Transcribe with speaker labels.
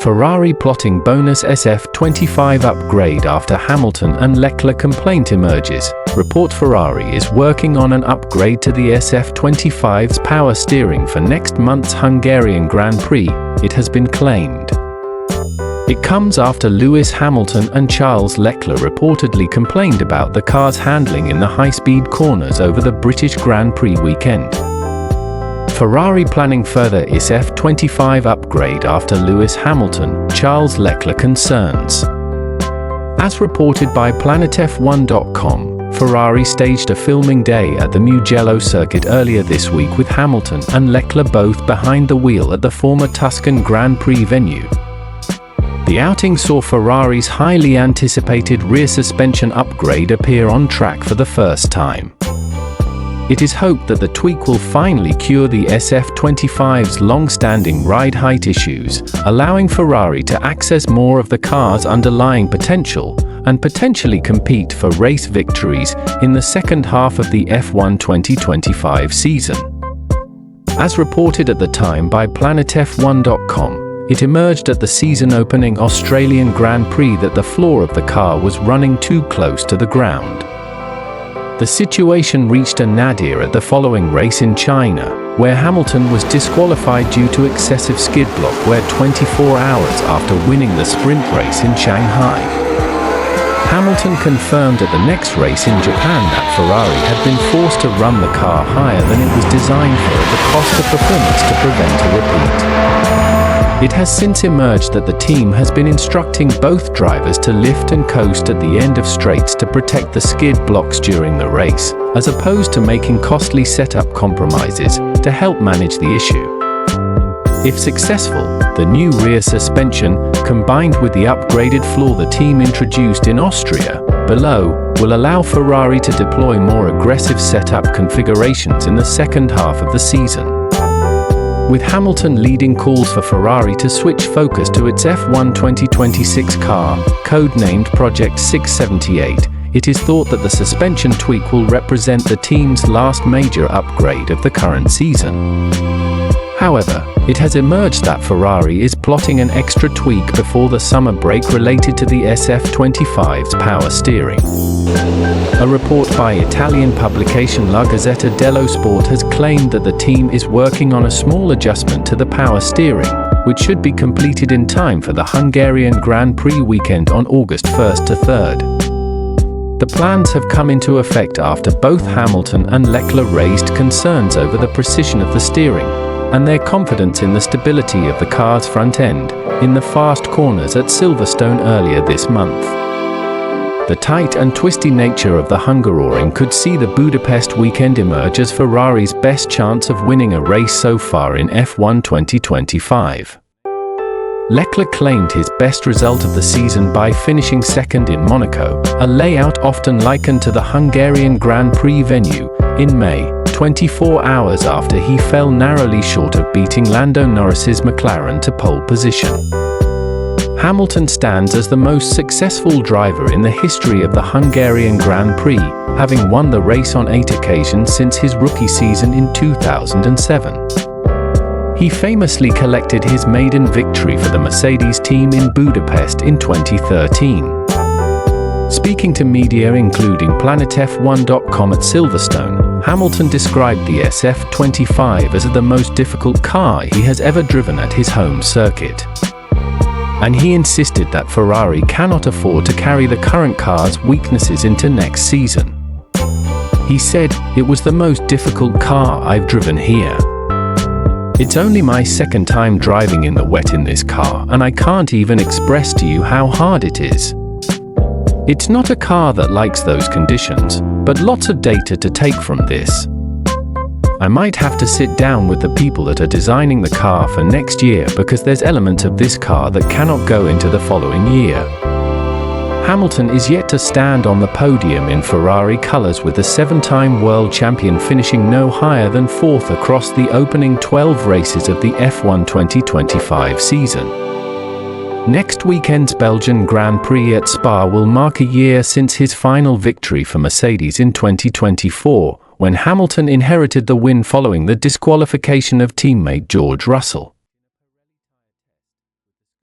Speaker 1: Ferrari plotting bonus SF25 upgrade after Hamilton and Leclerc complaint emerges. Report Ferrari is working on an upgrade to the SF25's power steering for next month's Hungarian Grand Prix, it has been claimed. It comes after Lewis Hamilton and Charles Leclerc reportedly complained about the car's handling in the high-speed corners over the British Grand Prix weekend. Ferrari planning further SF25 upgrade after Lewis Hamilton, Charles Leclerc concerns. As reported by PlanetF1.com, Ferrari staged a filming day at the Mugello circuit earlier this week with Hamilton and Leclerc both behind the wheel at the former Tuscan Grand Prix venue. The outing saw Ferrari's highly anticipated rear suspension upgrade appear on track for the first time. It is hoped that the tweak will finally cure the SF25's long-standing ride height issues, allowing Ferrari to access more of the car's underlying potential and potentially compete for race victories in the second half of the F1 2025 season. As reported at the time by PlanetF1.com, it emerged at the season-opening Australian Grand Prix that the floor of the car was running too close to the ground. The situation reached a nadir at the following race in China, where Hamilton was disqualified due to excessive skid block wear 24 hours after winning the sprint race in Shanghai. Hamilton confirmed at the next race in Japan that Ferrari had been forced to run the car higher than it was designed for at the cost of performance to prevent a repeat. It has since emerged that the team has been instructing both drivers to lift and coast at the end of straights to protect the skid blocks during the race, as opposed to making costly setup compromises to help manage the issue. If successful, the new rear suspension, combined with the upgraded floor the team introduced in Austria, below, will allow Ferrari to deploy more aggressive setup configurations in the second half of the season. With Hamilton leading calls for Ferrari to switch focus to its F1 2026 car, codenamed Project 678, it is thought that the suspension tweak will represent the team's last major upgrade of the current season. However, it has emerged that Ferrari is plotting an extra tweak before the summer break related to the SF25's power steering. A report by Italian publication La Gazzetta dello Sport has claimed that the team is working on a small adjustment to the power steering, which should be completed in time for the Hungarian Grand Prix weekend on August 1st to 3rd. The plans have come into effect after both Hamilton and Leclerc raised concerns over the precision of the steering and their confidence in the stability of the car's front end in the fast corners at Silverstone earlier this month. The tight and twisty nature of the Hungaroring could see the Budapest weekend emerge as Ferrari's best chance of winning a race so far in F1 2025. Leclerc claimed his best result of the season by finishing second in Monaco, a layout often likened to the Hungarian Grand Prix venue, in May, 24 hours after he fell narrowly short of beating Lando Norris's McLaren to pole position. Hamilton stands as the most successful driver in the history of the Hungarian Grand Prix, having won the race on 8 occasions since his rookie season in 2007. He famously collected his maiden victory for the Mercedes team in Budapest in 2013. Speaking to media including PlanetF1.com at Silverstone, Hamilton described the SF25 as the most difficult car he has ever driven at his home circuit. And he insisted that Ferrari cannot afford to carry the current car's weaknesses into next season. He said, "It was the most difficult car I've driven here. It's only my second time driving in the wet in this car, and I can't even express to you how hard it is. It's not a car that likes those conditions, but lots of data to take from this. I might have to sit down with the people that are designing the car for next year because there's elements of this car that cannot go into the following year." Hamilton is yet to stand on the podium in Ferrari colours, with the 7-time world champion finishing no higher than 4th across the opening 12 races of the F1 2025 season. Next weekend's Belgian Grand Prix at Spa will mark a year since his final victory for Mercedes in 2024, when Hamilton inherited the win following the disqualification of teammate George Russell.